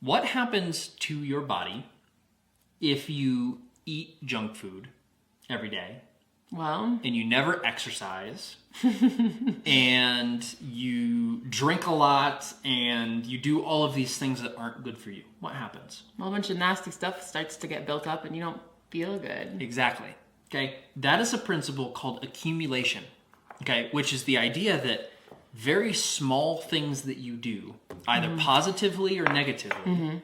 What happens to your body if you eat junk food every day? Well, and you never exercise and you drink a lot and you do all of these things that aren't good for you. What happens? a bunch of nasty stuff starts to get built up and you don't feel good. Exactly. Okay. That is a principle called accumulation. Okay. Which is the idea that very small things that you do, either positively or negatively,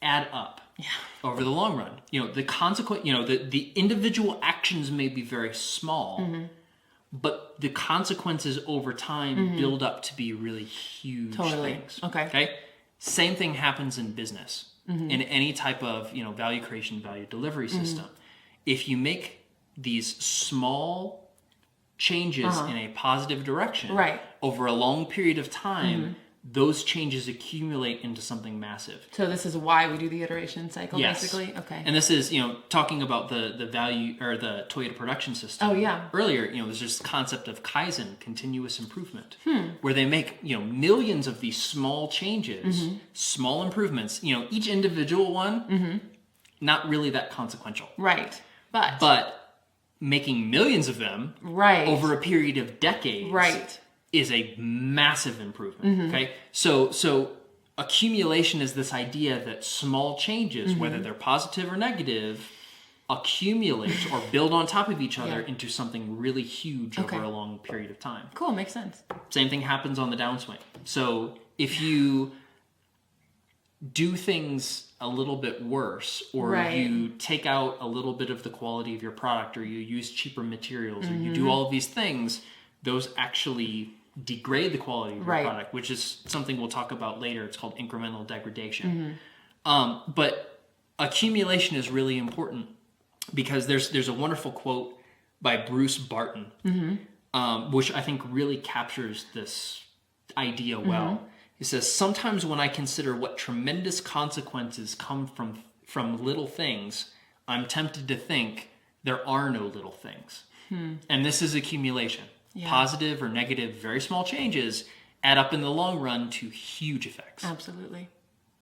add up. Yeah. Over the long run, the consequence, the individual actions may be very small, but the consequences over time build up to be really huge things. Okay. Same thing happens in business, in any type of, value creation, value delivery system. If you make these small changes in a positive direction over a long period of time, those changes accumulate into something massive. So this is why we do the iteration cycle, basically? Okay. And this is, talking about the value or the Toyota production system. Oh, yeah. Earlier, there's this concept of Kaizen, continuous improvement, where they make, millions of these small changes, small improvements, each individual one, not really that consequential. Right. But making millions of them over a period of decades is a massive improvement. Okay, so accumulation is this idea that small changes, whether they're positive or negative, accumulate or build on top of each other into something really huge over a long period of time. Cool, makes sense. Same thing happens on the downswing. So if you do things a little bit worse, or you take out a little bit of the quality of your product, or you use cheaper materials, or you do all of these things, those actually degrade the quality of your product, which is something we'll talk about later. It's called incremental degradation. But accumulation is really important because there's a wonderful quote by Bruce Barton, which I think really captures this idea well. He says, "Sometimes when I consider what tremendous consequences come from little things, I'm tempted to think there are no little things." And this is accumulation. Positive or negative, very small changes add up in the long run to huge effects. Absolutely.